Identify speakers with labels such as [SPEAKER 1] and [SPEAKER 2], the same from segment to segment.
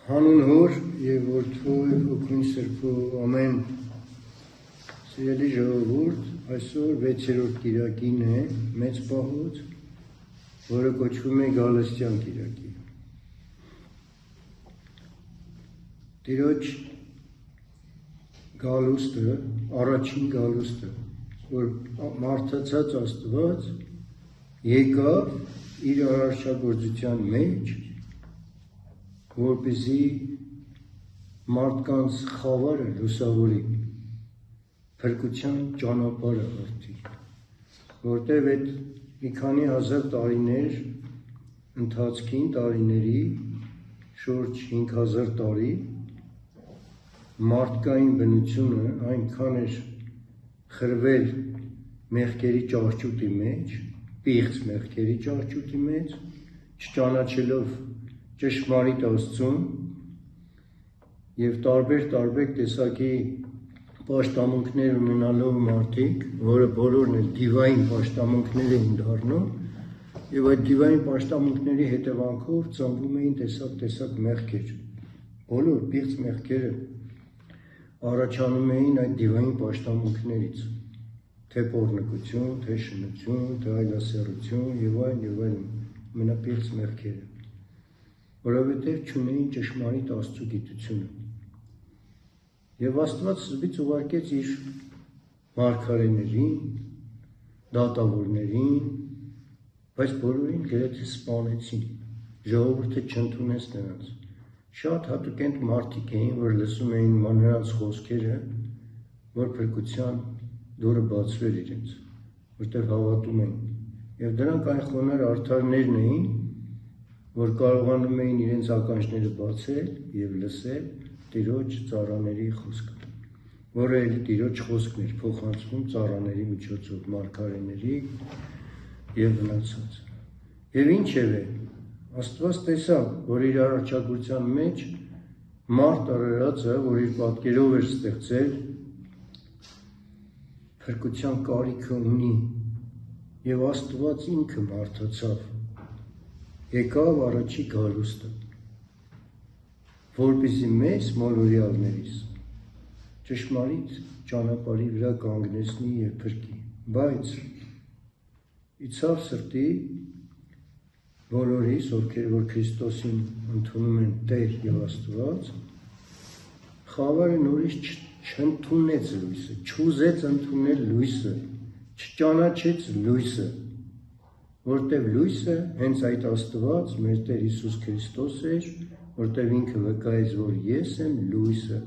[SPEAKER 1] Հանուն հոր և որդու և հոգին սրբու ամեն սիրելի ժողովուրդ, այսօր 6-րդ կիրակին է մեծ պահոց, որը կոչվում է Գալստյան կիրակի։ Տիրոջ գալուստը, առաջին գալուստը, որ մարդացած Աստված եկավ իր արարչագործության մեջ, որպեսզի մարդկանց խավարը լուսավորի, փրկության ճանապարհը հաղթի, որտեղ այդ մի քանի հազար տարիներ ընթացքին տարիների շուրջ 5000 տարի մարդկային բնությունը այնքան էր խրվել մեղքերի ճահճուտի մեջ, պիղծ մեղքերի ճահճուտի մեջ, չճանաչելով ճշմարիտ Աստծուն և տարբեր տեսակի պաշտամունքներ ունենալով մարդիկ, որը բոլորն էլ դիվային պաշտամունքներ էին դառնում, և այդ դիվային պաշտամունքների հետևանքով ծնվում էին տեսակ մեղքեր, բոլոր պիղծ մեղքերը առաջանում էին այդ դիվային պաշտամունքներից, թե պոռնկություն, թե շնություն, թե այլասեռություն և այլն, ամենապիղծ մեղքերը, որովհետև չունեին ճշմարիտ Աստծու գիտությունը։ Եվ Աստված սկզբից ուղարկեց իր մարգարեներին, դատավորներին, բայց բոլորին գրեթե սպանեցին, ժողովուրդը չընդունեց նրանց։ Շատ հատուկենտ մարդիկ էին, որ լսում էին նրանց խոսքերը, որ փրկության դուռը բացվեր իրենց, որտեղ հավատում էին։ Եվ դրանք այն խոնարհ արդարներն էին, որ կարողանում էին իրենց ականջները բացել և լսել Տիրոջ ծառաների խոսքը, որը էլ Տիրոջ խոսքն էր փոխանցվում ծառաների միջոցով, մարգարեների և մնացած։ Եվ ինչևէ, Աստված տեսավ, որ իր արարչագործության մեջ մարդ արարածը, որ իր պատկերով էր ստեղծել, փրկության կարիքը ունի, և Աստված ինքը մարդացավ, եկավ առաջի գալուստը, որպեսզի մեզ մոլորյալներիս ճշմարիտ ճանապարհի վրա կանգնեցնի և փրկի, բայց իցավ սրտի բոլորիս, ովքեր որ Քրիստոսին ընդունում են Տեր և Աստված, խավարը նորից չընդունեց լույսը, չուզեց ընդունել լույսը, չճանաչեց լույսը, որտև լույսը հենց այդ Աստված, մեր Տեր Հիսուս Քրիստոս էր, որտև ինքը վկայեց, որ ես եմ լույսը,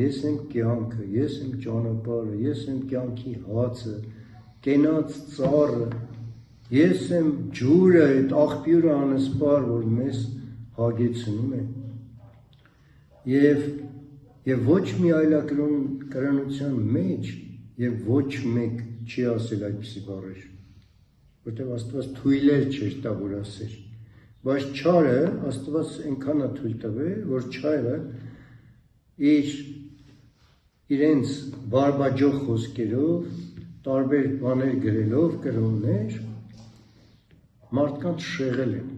[SPEAKER 1] ես եմ կյանքը, ես եմ ճանապարհը, ես եմ կյանքի հացը, կենաց ծառը, ես եմ ջուրը, այդ աղբյուրը անսպար, որ մեզ հագեցնում է։ Եվ ոչ մի այլակրոնության մեջ և ոչ մեկ չի ասել այդպիսի բառեր, որտեղ Աստված թույլեր չէր տա, որ ասեր, բայց չարը Աստված այնքան է թույլ տվել, որ չարը իրենց բարբաջող խոսքերով, տարբեր բաներ գրելով, կրոններ, մարդկանց շեղել են,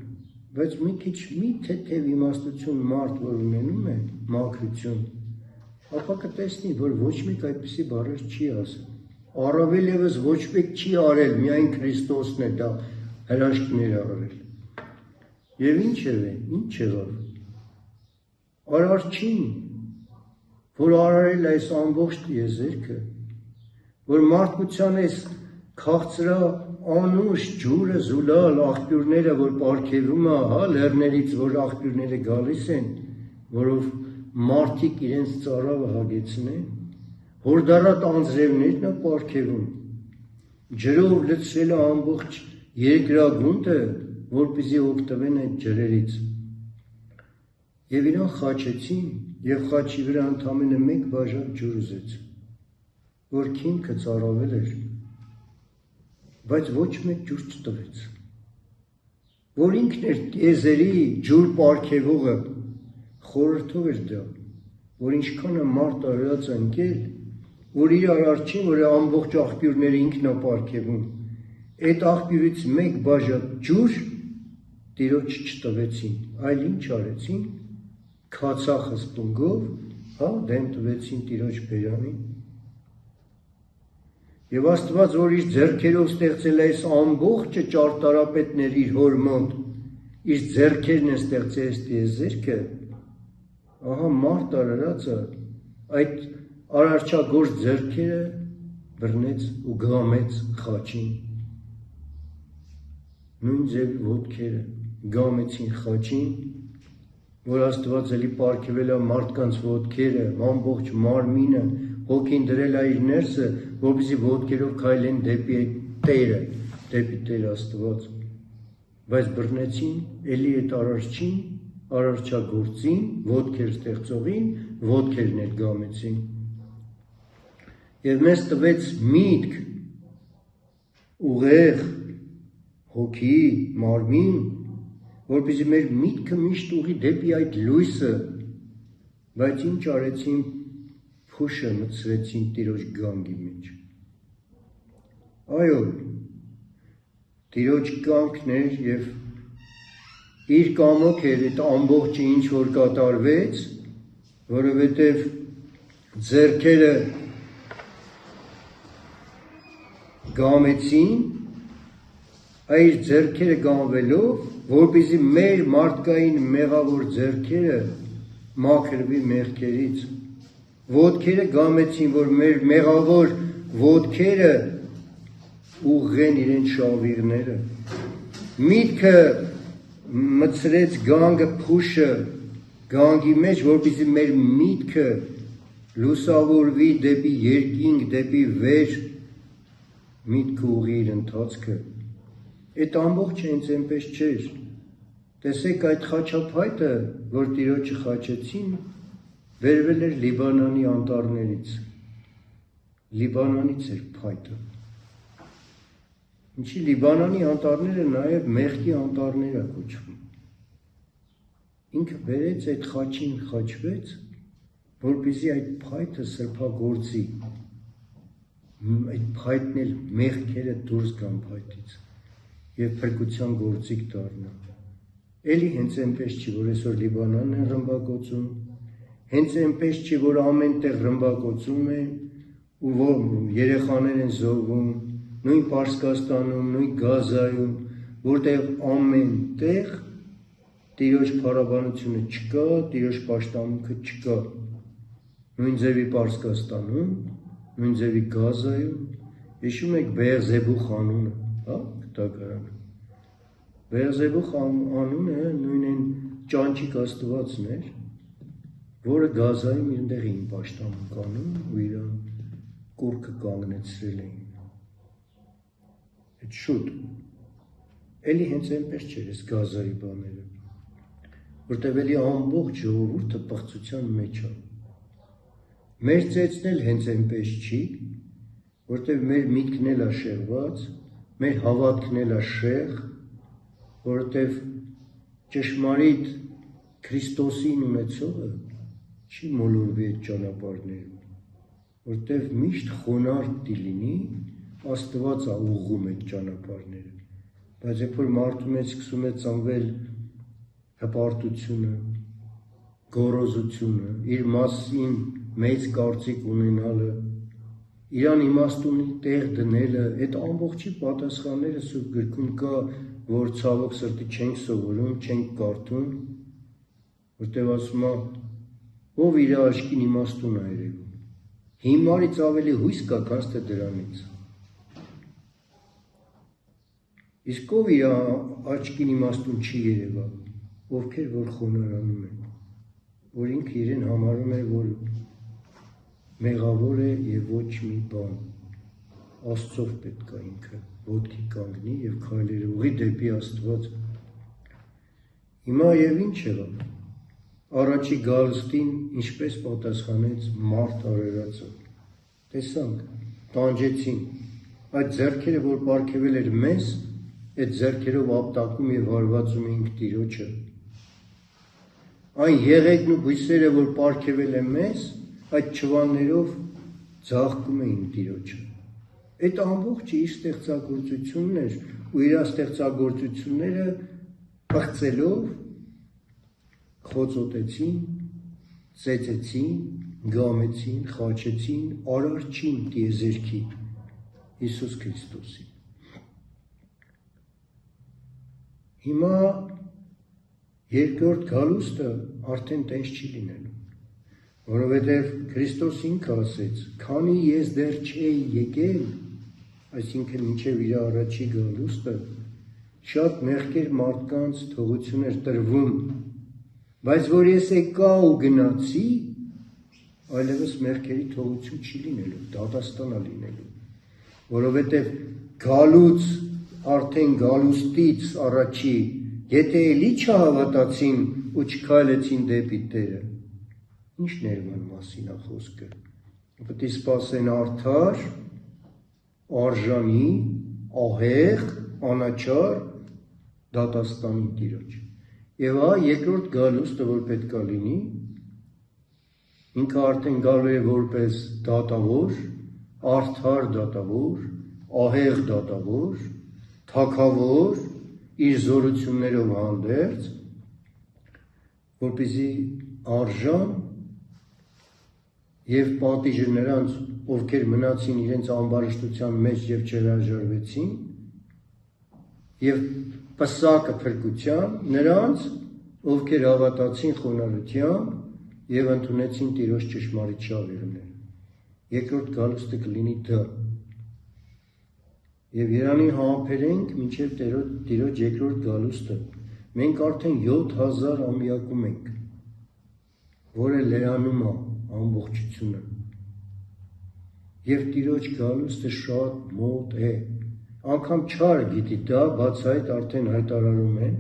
[SPEAKER 1] բայց մի թեթև իմաստություն մարդ, որ ունենում է մաքրություն, ապա կտեսնի, որ ոչ մեկ այդպիսի բառեր չի ասել, առավել ևս ոչ մեկ չի արել, միայն Քրիստոսն է դա հրաշքներ արել։ Եվ ինչ եղավ, արարչին, որ արարել այս ամբողջ տիեզերքը, որ մարդկության այս քաղցրա անուշ ջուրը զուլալ աղբյուրները, որ պարգևում է, լեռներից, որ աղբյուրները գալիս են, որով մարդիկ իրենց ծառավը հագեցնեն, հորդառատ անձրևներն է պարգևում, ջրով լցրել է ամբողջ երկրագունդը, որպեսզի օգտվեն այդ ջրերից։ Եվ իրան խաչեցին, և խաչի վրա ընդամենը մեկ բաժակ ջուր ուզեց, որ քիմքը ծառավել էր, բայց ոչ մեկ ջուր չտվեց, որ ինքն էր տիեզերի ջուր պարգևողը, խորհրդով էր դա, որ ինչքան է մարդ արարած ընկել, որ իր արարչին, որ ամբողջ աղբյուրները ինքն է պարգևում, այդ աղբյուրից մեկ բաժակ ջուր Տիրոջ չտվեցին, այլ ինչ արեցին, քացախը սպունգով, հա, դեմ տվեցին տիրոջ բերանին։ Եվ Աստված, որ իր ձեռքերով ստեղծել է այս ամբողջը ճարտարապետներ իր հոր մոտ, իր ձեռքերն են ստեղծել այս տիեզերքը, ահա մարդ արարածը այդ արարչագործ ձեռքերը բռնեց ու գամեց խաչին։ Նույն ձևի ոտքերը գամեցին խաչին, որ Աստված էլի պարգևել է մարդկանց ոտքերը, ամբողջ մարմինը, հոգին դրել է իր ներսը, որպեսզի ոտքերով քայլեն դեպի Տերը, դեպի Տեր Աստված։ Բայց բռնեցին էլի այդ արարչին, արարչագործին, ոտքեր ստեղծողին, ոտքերն էլ գամեցին։ Եվ մեզ տվեց միտք, ուղեղ, հոգի, մարմին, որպեսզի մեր միտքը միշտ ուղի դեպի այդ լույսը, բայց ինչ արեցին, փուշը մտցրեցին Տիրոջ գանգի մեջ։ Այո, Տիրոջ կամքն էր եւ իր կամոք էր այդ ամբողջը ինչ որ կատարվեց, որովհետեւ ձեռքերը գամեցին, այդ ձեռքերը գամվելով, որպեսզի մեր մարդկային մեղավոր ձեռքերը մաքրվի մեղքերից, ոտքերը գամեցին, որ մեր մեղավոր ոտքերը ուղղեն իրեն շավիղները, միտքը մտցրեց գանգը փուշը գանգի մեջ, որպեսզի մեր միտքը լուսավորվի դեպի երկինք, դեպի վեր, միտքը ուղի իր ընթացքը։ Այդ ամբողջը հենց այնպես չէր, տեսեք այդ խաչափայտը, որ Տիրոջը խաչեցին, վերվել էր Լիբանանի անտառներից, Լիբանանից էր փայտը, ինչի Լիբանանի անտառները նաև մեղքի անտառներ է կոչվում, ինքը բերեց այդ խաչին խաչվեց, որպեսզի այդ փայտը սրբագործի, այդ փայտն էլ մեղքերը դուրս գան փայտից և փրկության գործիք դառնա, էլի հենց այնպես չի, որ այսօր Լիբանանն են ռմբակոծում, հենց այնպես չի, որ ամեն տեղ ռմբակոծում են ու որ երեխաներ են զոհվում, նույն Պարսկաստանում, նույն Գազայում, որտեղ ամեն տեղ Տիրոջ փառաբանությունը չկա, Տիրոջ պաշտամունքը չկա, նույն ձևի Պարսկաստանում, նույն ձևի Գազայում, հիշում եք Բեեղզեբուխ անունը, հա, գտակարանը, Բեեղզեբուխ անունը նույն այն ճանճիկ աստվածն էր, որը Գազայում իրտեղ էին պաշտամունք անում ու իր կուռքը կանգնեցրել էին։ Այդ շուտ, էլի հենց այնպես չէր այս Գազայի բաները, որտեղ էլի ամբողջ ժողովուրդը պղծության մեջ է։ Մեր ծեծն էլ հենց այնպես չի, որտեղ մեր միտքն էլ է շեղված, մեր հավատքն էլ է շեղ, որտեղ ճշմարիտ Քրիստոսին ունեցողը չի մոլորվի այդ ճանապարհներում, որտեղ միշտ խոնարհ դիլինի, Աստված է ուղղում այդ ճանապարհները, բայց երբ որ մարդու մեջ սկսում է ծնվել հպարտությունը, գոռոզությունը, իր մասին մեծ կարծիք ունենալը, իրան իմաստունի տեղ դնելը, այդ ամբողջի պատասխանները Սուրբ գրքում կա, որ ցավոք սրտի չենք սովորում, չենք կարդում, որտեղ ասում է, ով իր աչքին իմաստուն է երևում, հիմարից ավելի հույս կա, քան թե դրանից։ Իսկ ով իր աչքին իմաստուն չի երևա, ովքեր որ խոնարհանում են, որ ինքը իրեն համարում է, որ մեղավոր է եւ ոչ մի բան, Աստծով պետք է ինքը ոտքի կանգնի եւ քայլերը ուղղի դեպի Աստված։ Հիմա եւ ինչ եղավ, առաջի գալստին ինչպես պատասխանեց մարդ արարածը, տեսանք, տանջեցին, այդ ձեռքերը, որ պարգևել էր մեզ, այդ ձեռքերով ապտակում եւ հարվածում էինք Տիրոջը, այն եղեգն ու բույսերը, որ պարգևել է մեզ, այդ չվաններով ձաղկում էին Տիրոջը, այդ ամբողջը իր ստեղծագործությունն էր ու իր ստեղծագործությունները պղծելով խոցոտեցին, ծեծեցին, գամեցին, խաչեցին, արարչին տիեզերքի Հիսուս Քրիստոսին։ Հիմա երկրորդ գալուստը արդեն տենց չի լինելու, որովհետև Քրիստոս ինքը ասեց, քանի ես դեռ չէի եկել, այսինքն մինչև իր առաջի գալուստը, շատ մեղքեր մարդկանց թողություն էր տրվում, բայց որ ես եկա ու գնացի, այլևս մեղքերի թողություն չի լինելու, դատաստան է լինելու, որովհետև գալուց արդեն գալուստից առաջի, եթե էլի չհավատացին ու չքայլեցին դեպի Տերը, ինչ ներման մասին է խոսքը, պետք է սպասեն արդար, արժանի, ահեղ, անաչար դատաստանի Տիրոջ։ Եվ երկրորդ գալուստը, որ պետք է լինի, ինքը արդեն գալու է որպես դատավոր, արդար դատավոր, ահեղ դատավոր, թագավոր, իր զորություններով հանդերձ, որպեսզի արժան և պատիժը նրանց, ովքեր մնացին իրենց ամբարշտության մեջ և չհրաժարվեցին, և պսակը փրկության նրանց, ովքեր հավատացին խոնարհությամբ և ընդունեցին Տիրոջ ճշմարիտ շավիղները։ Երկրորդ գալուստը կլինի դա։ Եվ Երանի համբերենք մինչև Տիրոջ երկրորդ գալուստը, մենք արդեն 7000 ամյակում ենք, որը լրանում է ամբողջությունը։ Եվ Տիրոջ գալուստը շատ մոտ է, անգամ չարը գիտի դա, բաց այդ արդեն հայտարարում են,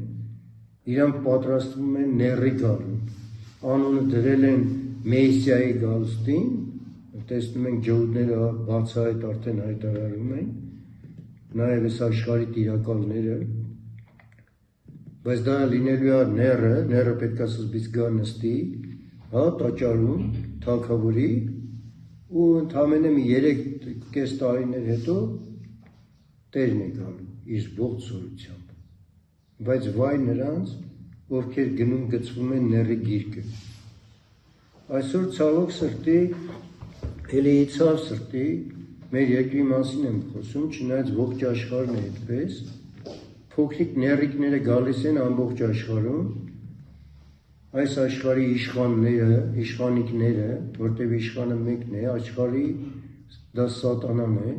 [SPEAKER 1] իրանք պատրաստվում են նեռի գալուն, անունը դրել են Մեսիայի գալուստին, տեսնում ենք ջհուդները բաց այդ արդեն հայտարարում են, նաև այս աշխարհի տիրակալները, բայց դա լինելու է նեռը պետք է սկզբից գա նստի, տաճարում, թագավորի, ու ընդամենը մի 3.5 տարիներ հետո Տերն է գալու իր ողջ զորությամբ, բայց վայ նրանց, ովքեր գնում գցվում են նեռի գիրկը։ Այսօր ցավոք սրտի, էլի ցավ սրտի, մեր երկրի մասին եմ խոսում, չնայած ողջ աշխարհն է այդպես, փոքրիկ նեռիկները գալիս են ամբողջ աշխարհում, այս աշխարհի իշխանները, իշխանիկները, որտեղ իշխանը մեկն է, աշխարհի դա սատանան է,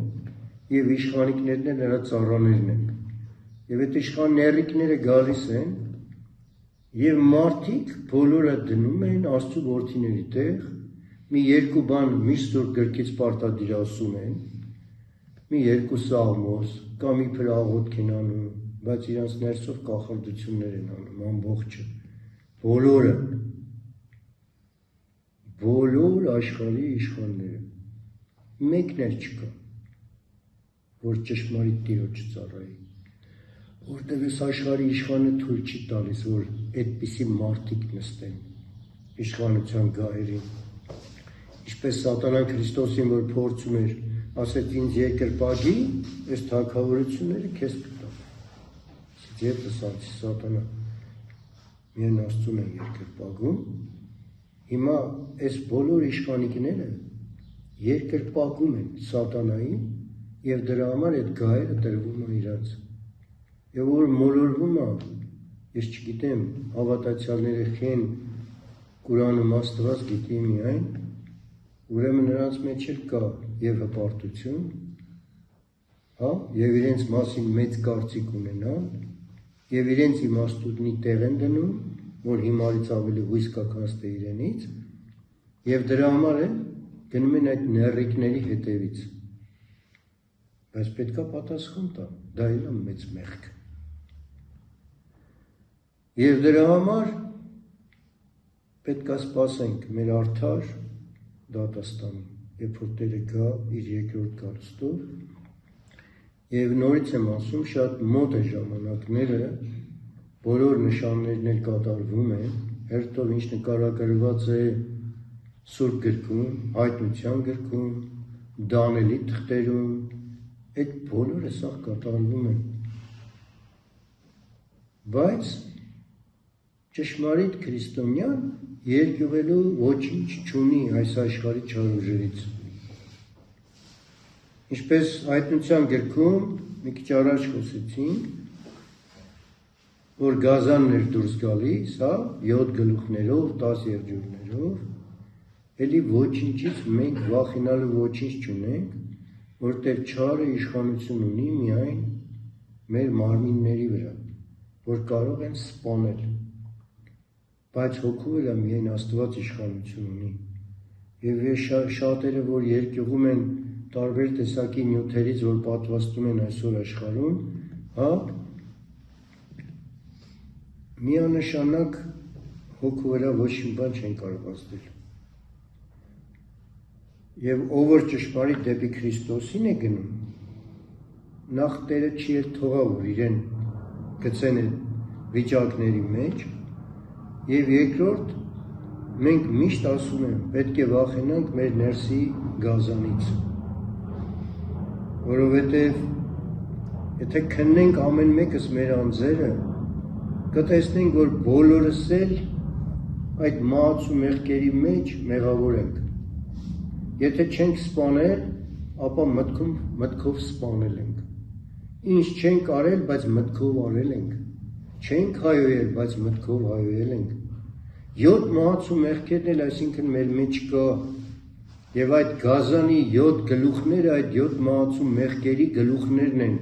[SPEAKER 1] եւ իշխանիկներն են նրա ծառաներն են։ Եվ այդ իշխան նեռիկները գալիս են, եւ մարդիկ բոլորը դնում են Աստծո որդիների տեղ, մի երկու բան միշտ որ գրքից պարտադիրասում են, մի երկու սաղմոս, կամ իբր աղոթք են անում, բայց իրանց ներսով կախարդություններ են անում, ամբողջը, բոլոր աշխարհի իշխանները, մեկն էլ չկա, որ ճշմարիտ Տիրոջ ծառայի, որտեղ այս աշխարհի իշխանը թույլ չի տալիս, որ այդպիսի մարդիկ նստեն իշխանության գահերին, ինչպես սատանան Քրիստոսին, որ փորձում էր, ասեց ինձ երկրպագի, այս թագավորությունները քեզ կտամ, եթե ասացի սատանա, միայն Աստծուն են երկրպագում, հիմա այս բոլոր իշխանիկները երկրպագում են սատանային և դրա համար այդ գահերը տրվում են իրանց։ Եվ որ մոլորվում է, ես չգիտեմ, հավատացյալները խեն Կուրանում Աստված գիտի միայն, ուրեմն նրանց մեջ էլ կա և հպարտություն, և իրենց մասին մեծ կարծիք ունենալ, և իրենց իմաստունի տեղ են դնում, որ հիմարից ավելի հույս կա քան թե իրենից, և դրա համար էլ գնում են այդ նեռիկների հետևից։ Բայց պետք է պատասխան տա, դա էլ է մեծ մեղք։ Եվ դրա համար պետք է սպասենք մեր արդար դատաստանին, երբ որ Տերը գա իր երկրորդ գալուստով, եւ նորից եմ ասում, շատ մոտ է ժամանակները, բոլոր նշաններն էլ կատարվում են, հերթով ինչ նկարագրված է Սուրբ գրքում, հայտնության գրքում, Դանիելի թղթերում, այդ բոլորը սա կատարվում են։ Բայց ճշմարիտ քրիստոնյան երկյուղելու ոչինչ չունի այս աշխարհի չարուժերից։ Ինչպես հայտնության գրքում մի քիչ առաջ խոսեցինք, որ գազանն էր դուրս գալիս, 7 գլուխներով, 10 եղջյուրներով, էլի ոչինչից մենք վախենալու ոչինչ չունենք, որտեղ չարը իշխանություն ունի միայն մեր մարմինների վրա, որ կարող են սպանել, բայց հոգու վրա միայն Աստված իշխանություն ունի։ Եվ շատերը, որ երկյուղում են տարբեր տեսակի նյութերից, որ պատվաստում են այսօր աշխարհում, միանշանակ հոգու վրա ոչ մի բան չեն կարող ազդել։ Եվ ով որ ճշմարիտ դեպի Քրիստոսին է գնում, նախ Տերը չի էլ թողա, որ իրեն գցեն այդ վիճակների մեջ, եւ երկրորդ մենք միշտ ասում ենք, պետք է վախենանք մեր ներսի գազանից, որովհետև եթե քննենք ամեն մեկս մեր անձերը, կտեսնենք, որ բոլորս էլ այդ մահաց ու մեղքերի մեջ մեղավոր ենք։ Եթե չենք սպանել, ապա մտքով սպանել ենք։ Ինչ չենք արել, բայց մտքով արել ենք։ Չենք հայոյել, բայց մտքով հայոյել ենք։ 7 մահաց ու մեղքերն էլ այսինքն մեր մեջ կա, եւ այդ գազանի 7 գլուխները այդ 7 մահաց ու մեղքերի գլուխներն են,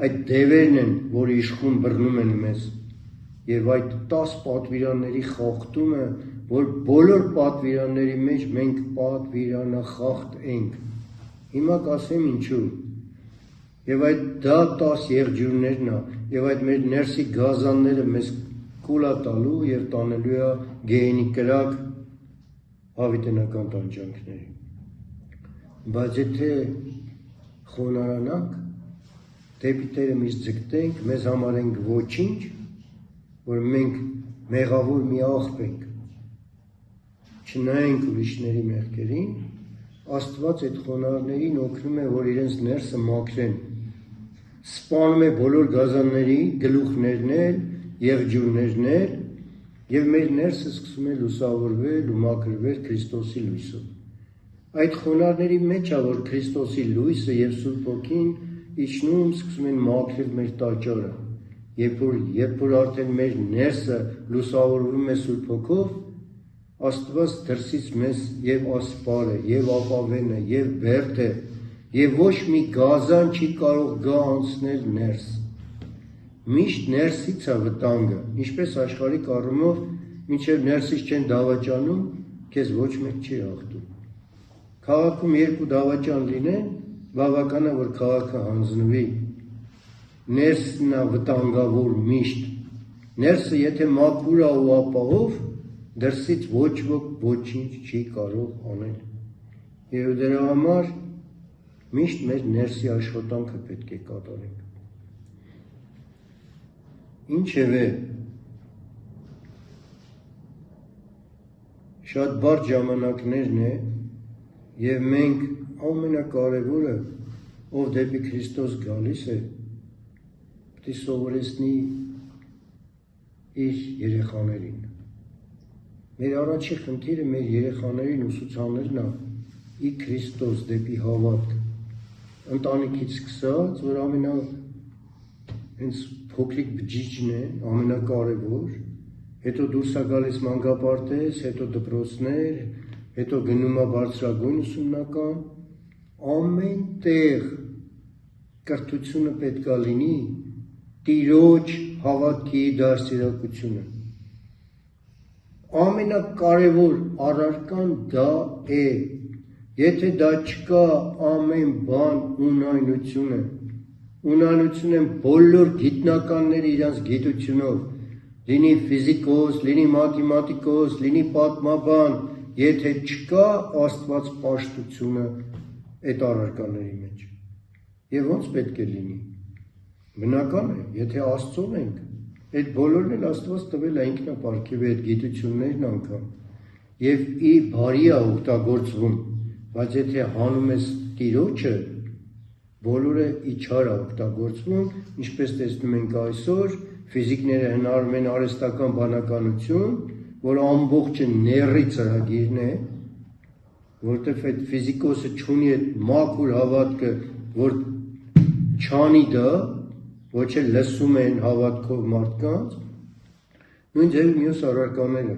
[SPEAKER 1] այդ դևերն են, որ իշխում բռնում են մեզ։ Եվ այդ 10 պատվիրանների խախտումը, որ բոլոր պատվիրանների մեջ մենք պատվիրանախախտ ենք։ Հիմա կասեմ ինչու։ Եվ այդ դա 10 եղջյուրներն է, եւ այդ մեր ներսի գազանները մեզ կուլա տալու եւ տանելու է գեհենի կրակ հավիտենական տանջանքների։ Բայց եթե խոնարանանք, դեպի Տերը միշտ ձգտենք, մեզ համար ենք ոչինչ, որ մենք մեղավոր մի աղբ ենք, չնայենք ուրիշների մեղքերին, Աստված այդ խոնարհներին օգնում է, որ իրենց ներսը մաքրեն, սպանում է բոլոր գազանների գլուխներն էլ, եղջյուրներն էլ, եւ մեր ներսը սկսում է լուսավորվել ու մաքրվել Քրիստոսի լույսով։ Այդ խոնարհների մեջ է, որ Քրիստոսի լույսը եւ Սուրբ Ոգին իջնում, սկսում են մաքրել մեր տաճարը։ Երբ որ արդեն մեր ներսը լուսավորվում է Սուրբ Հոգով, Աստված դրսից մեզ եւ ասպար է, եւ ապավեն է, եւ բերդ է, եւ ոչ մի գազան չի կարող գա անցնել ներս։ Միշտ ներսից է վտանգը, ինչպես աշխարհի կառումով, մինչև ներսից չեն դավաճանում, քեզ ոչ մեկ չի աղտում։ Քաղաքում 2 դավաճան լինեն, բավական է, որ քաղաքը հանձնվի։ Ներսն է վտանգավոր միշտ։ Ներսը եթե մաքուր է ու ապահով, դրսից ոչ ոք ոչինչ չի կարող անել։ Եվ դրա համար միշտ մեր ներսի աշխատանքը պետք է կատարենք։ Ինչևէ, շատ բարդ ժամանակներն է, եւ մենք ամենակարևորը, ով դեպի Քրիստոս գալիս է, պետք է սովորեցնի իր երեխաներին։ Մեր առաջի խնդիրը մեր երեխաներին ուսուցանելն է ի Քրիստոս դեպի հավատք, ընտանիքից սկսած, որ հենց փոքրիկ բջիջն է, ամենակարևոր, հետո դուրս է գալիս մանկապարտեզ, հետո դպրոցներ, հետո գնում է բարձրագույն ուսումնական, ամեն տեղ կրթությունը պետք է լինի Տիրոջ հավատքի դաստիարակությունը։ Ամենակարևոր առարկան դա է։ Եթե դա չկա, ամեն բան ունայնություն է։ Ունայնություն են բոլոր գիտնականները իրենց գիտությունով, լինի ֆիզիկոս, լինի մաթեմատիկոս, լինի պատմաբան, եթե չկա Աստված պաշտությունը այդ առարկաների մեջ։ Եվ ոնց պետք է լինի։ Բնական է, եթե Աստծուն ենք, այդ բոլորն էլ Աստված տվել է ինքնապարգև այդ գիտություններն անգամ, եւ ի բարի է օգտագործվում, բայց եթե հանում ես Տիրոջը, բոլորը ի չար է օգտագործվում, ինչպես տեսնում ենք այսօր, ֆիզիկները հնարում են արհեստական բանականություն, որ ամբողջը ների ծրագիրն է, որտեվ այդ ֆիզիկոսը չունի այդ մաքուր հավատքը, որ չանի դա, ոչ էլ լսում են հավատքով մարդկանց, նույն ձև մյուս առարկաները։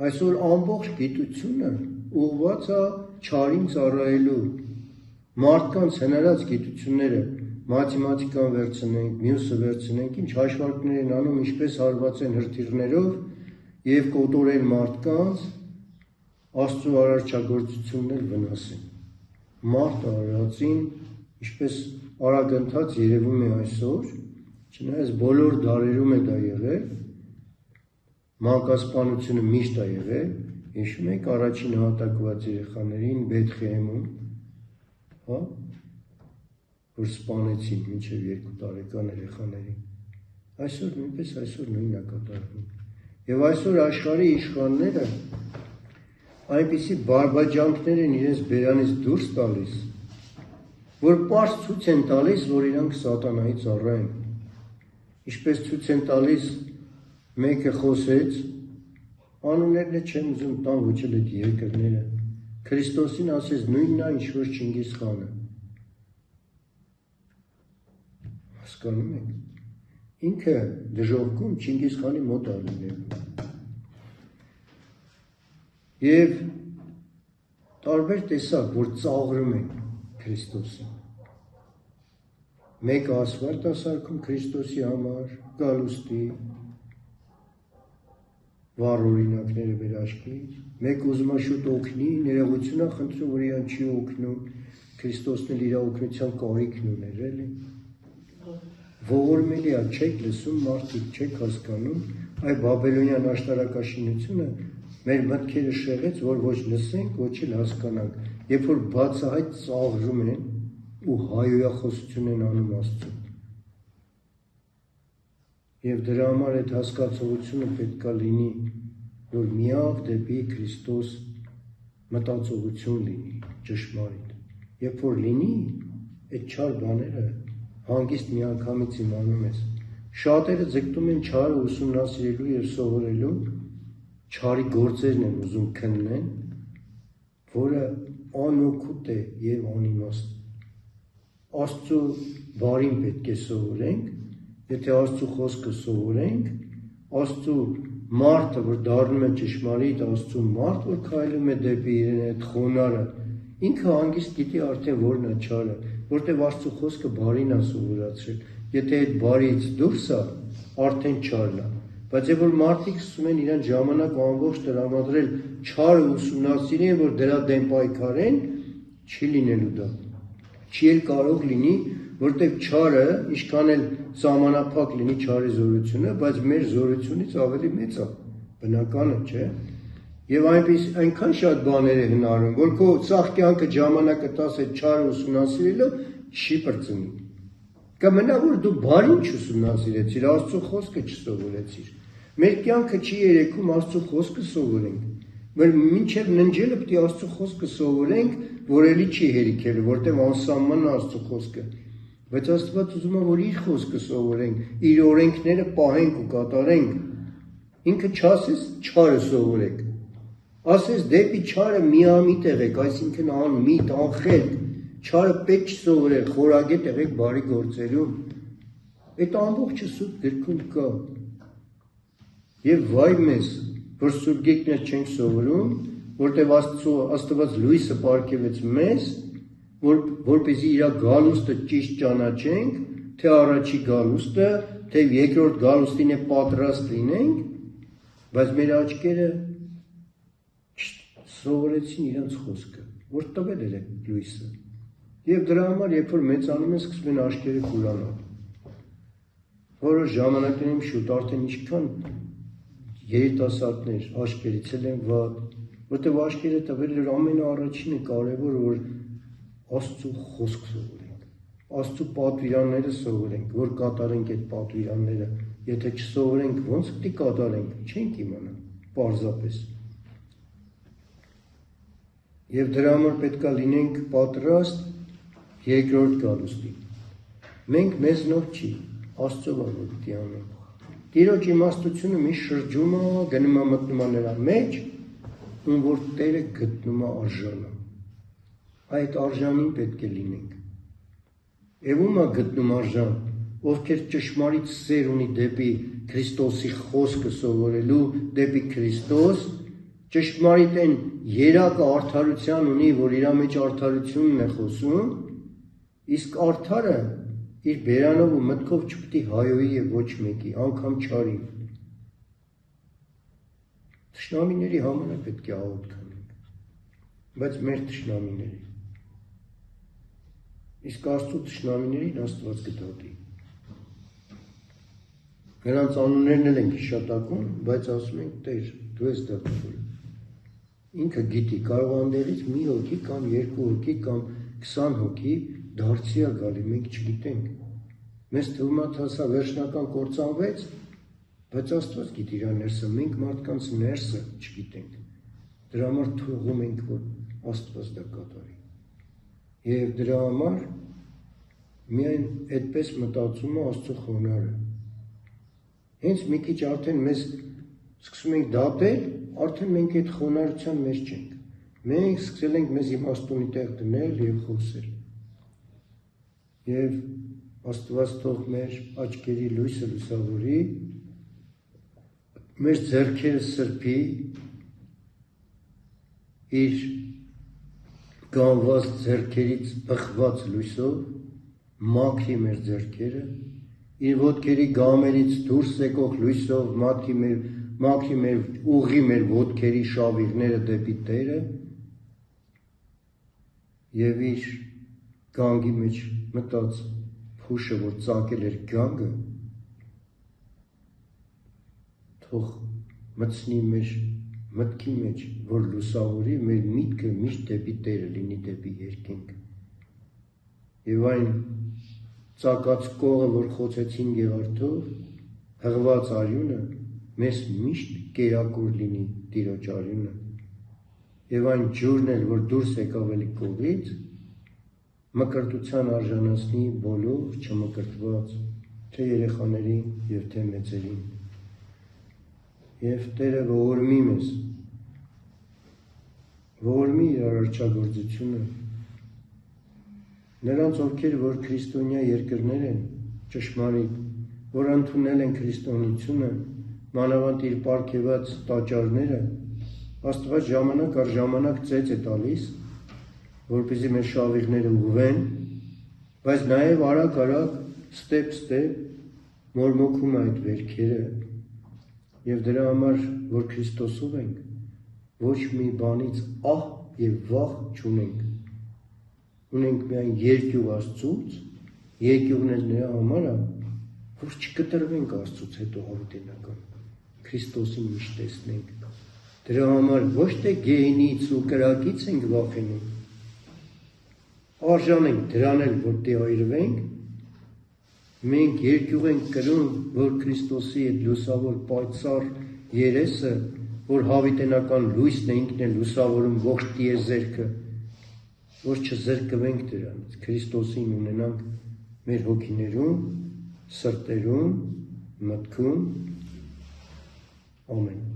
[SPEAKER 1] Այսօր ամբողջ գիտությունը ուղղված է չարին ծառայելու, մարդկանց հնարած գիտությունները, մաթեմատիկան վերցնենք, մյուսը վերցնենք, ինչ հաշվարկներ են անում, ինչպես հարված են հրթիռներով եւ կոտորեն մարդկանց, Աստծո արարչագործությունն էլ վնասեն։ Մարդ արարածին, ինչպես արագընթաց երևում է այսօր, չնայած բոլոր դարերում է դա եղել, մանկասպանությունը միշտ է եղել, հիշում եք առաջին հատակված երեխաներին Բեթխեհեմում, հա, որ սպանեցին մինչև 2 տարեկան երեխաներին։ Այսօր նույնպես այսօր նույնն է կատարվում։ Եվ այսօր աշխարհի իշխանները այնպիսի բարբաջանքներ են իրենց բերանից դուրս տալիս, որ պարզ ցույց են տալիս, որ իրանք սատանայի ծառա են։ Ինչպես ցույց են տալիս, մեկը խոսեց, անուններն չեմ ուզում տան, ոչ էլ այդ երկրները, Քրիստոսին ասեց նույնն է, ինչ որ Չինգիզ խանը։ Հասկանում եք։ Ինքը դժողքում Չինգիզ խանի մոտ արինել։ Եվ տարբեր տեսակ, որ ծաղրում են Քրիստոսին։ Մեկը ասֆալտ է սարքում Քրիստոսի համար, գալուստի, վառ օրինակները մեր աչքից, մեկ ուզում է շուտ օգնի, ներողություն է խնդրում, որ իրան չի օգնում, Քրիստոսն էլ իր օգնության կարիքն ուներ, էլի։ Ողորմելի է, չեք լսում, մարդիկ չեք հասկանում, այ բաբելոնյան աշտարակաշինությունը մեր մտքերը շեղեց, որ ոչ լսենք, ոչ էլ հասկանանք, երբ որ բացահայտ ծաղրում են ու հայոյախոսություն են անում Աստծուն։ Եվ դրա համար այդ հասկացողությունը պետք է լինի, որ միակ դեպի Քրիստոս մտածողություն լինի, ճշմարիտ։ Երբ որ լինի, այդ չար բաները հանգիստ միանգամից իմանում ես։ Շատերը ձգտում են չարը ուսումնասիրելու եւ սովորելու, չարի գործերն են ուզում քննեն, որը անօգուտ է եւ անիմաստ։ Աստծո բարին պետք է սովորենք, եթե Աստծո խոսքը սովորենք, Աստծո մարդը, որ դառնում է ճշմարիտ Աստծո մարդ, որ քայլում է դեպի իրեն այդ խոնարը, ինքը հանգիստ գիտի արդեն որն է չարը, որտեղ Աստծո խոսքը բարին է սովորացրել։ Եթե այդ բարից դուրս է, արդեն չարն է։ Բայց երբ որ մարդիկ սկսում են իրեն ժամանակ ամբողջ տրամադրել չարը ուսումնասիրեն, որ դրա դեմ պայքարեն, չի լինելու դա։ Չի էլ կարող լինի, որտեղ չարը, ինչքան էլ սահմանափակ լինի չարի զորությունը, բայց մեր զորությունից ավելի մեծ է, բնականը, չէ։ Եվ այնքան շատ բաներ է հնարում, որ քո սաղ կյանքը ժամանակը տաս այդ չարը ուսումնասիրելով, չի պրծնի։ Կմնա, որ դու բարին չուսումնասիրեցիր, Աստծո խոսքը չսովորեցիր։ Մեր կյանքը չի երեքում Աստծո խոսքը սովորենք։ Մեր մինչև ննջելը պետք է Աստծո խոսքը սովորենք, որ էլի չի հերիքելու, որտեղ անսահման է Աստծո խոսքը։ Բայց Աստված ուզում է, որ իր խոսքը սովորենք, իր օրենքները պահենք ու կատարենք։ Ինքը չասես չարը սովորեք։ Ասես դեպի չարը միամիտ եղեք, այսինքն անմիտ, անխելք, չարը պետք չսովորեք, խորագետ եղեք բարի գործերում։ Այդ ամբողջը Սուրբ գրքում կա։ Եվ վայ մեզ, որ Սուրբ Գիրքն չենք սովորում, որտեղ Աստված լույսը պարգևեց մեզ, որպեսզի իր գալուստը ճիշտ ճանաչենք, թե առաջի գալուստը, թե երկրորդ գալուստին է պատրաստ լինենք, բայց մեր աչքերը սովորեցին իրենց խոսքը, որ տվել էր այդ լույսը։ Եվ դրա համար, երբ որ մեծանում են, սկսում են աչքերը կուրանալ։ Որոշ ժամանակներում շուտ արդեն ինչքան երիտասարդներ աչքերից են վատ, որտեղ աչքերը տվել էր ամենաառաջինը կարևոր, որ Աստծո խոսք սովորենք, Աստծո պատվիրանները սովորենք, որ կատարենք այդ պատվիրանները, եթե չսովորենք, ոնց պիտի կատարենք, չենք իմանա, պարզապես։ Եվ դրա համար պետք է լինենք պատրաստ երկրորդ գալուստին։ Մենք մեզնով չի, Աստծով որ պիտի անեմ։ Տիրոջ իմաստությունը մի շրջում է, գնում է մտնում է նրա մեջ, ում որ Տերը գտնում է արժանը։ Այդ արժանին պետք է լինենք։ Եվ ում է գտնում արժան, ովքեր ճշմարիտ սեր ունի դեպի Քրիստոսի խոսքը սովորելու, դեպի Քրիստոս, ճշմարիտ են երակը արդարության ունի, որ իր մեջ արդարությունն է խոսում, իսկ արդարը իր բերանով ու մտքով չպետք է հայոյի եւ ոչ մեկի, անգամ չարի։ Թշնամիների համար պետք է աղոթք անենք, բայց մեր թշնամիների։ Իսկ Աստծո թշնամիներին Աստված կդատի։ Նրանց անուններն էլ ենք հիշատակում, բայց ասում ենք Տեր, դու ես դատավորը։ Ինքը գիտի, կարող անդերից մի հոգի կամ երկու հոգի կամ 20 հոգի դարձի է գալի, մենք չգիտենք։ Մեզ թվում է հասա վերջնական կործանվեց, բայց Աստված գիտի իր ներսը, մենք մարդկանց ներսը չգիտենք։ Դրա համար թողում ենք, որ Աստված դա կատարի։ Եվ դրա համար միայն այդպես մտածում է Աստծո խոնարհը։ Հենց մի քիչ արդեն մեզ սկսում ենք դատել, արդեն մենք այդ խոնարհության մեջ չենք։ Մենք սկսել ենք մեզ իմաստունի տեղ դնել եւ խոսել։ Եվ Աստված թող մեր աչքերի լույսը լուսավորի, մեր ձեռքերը սրբի, իր գանված ձեռքերից բխված լույսով, մաքրի մեր ձեռքերը, իր ոտքերի գամերից դուրս եկող լույսով մաքրի մեր ուղղի մեր ոտքերի շավիղները դեպի Տերը եւ իր գանգի մեջ մտած փուշը, որ ծակել էր գանգը, թող մտցնի մեր մտքի մեջ, որ լուսավորի մեր միտքը միշտ դեպի Տերը լինի, դեպի երկինք։ Եվ այն ծակած կողը, որ խոցեցին Գեղարդով, հղված արյունը, մեզ միշտ կերակուր լինի Տիրոջ արյունը։ Եվ այն ջուրն էլ, որ դուրս եկավ էլի կողից, մկրտության արժանացնի բոլոր չմկրտված, թե երեխաներին և թե մեծերին։ Եվ Տերը ողորմի մեզ, ողորմի իր արարչագործությունը, նրանց ովքեր, որ քրիստոնյա երկրներ են, ճշմարիտ, որ ընդունել են քրիստոնեությունը, մանավանդ իր պարգևած տաճարները, Աստված ժամանակ առ ժամանակ ծեծ է տալիս, որպեսզի մեր շավիղները ուղղվեն, բայց նաև արագ ստեպ մորմոքում է այդ վերքերը, եւ դրա համար, որ Քրիստոսով ենք, ոչ մի բանից ահ եւ վախ չունենք, ունենք միայն երկյուղ Աստծուց, երկյուղն էլ նրա համար է, որ չկտրվենք Աստծուց հետո հավիտենական, Քրիստոսին միշտ տեսնենք, դրա համար ոչ թե գեհենից ու կրակից ենք վախենում, արժան ենք դրան էլ, որ տեղայրվենք, մենք երկյուղ ենք կրում, որ Քրիստոսի այդ լուսավոր պայծառ երեսը, որ հավիտենական լույսն է ինքն է լուսավորում ողջ տիեզերքը, որ չզրկվենք դրանից, Քրիստոսին ունենանք մեր հոգիներում, սրտերում, մտքում, ամեն։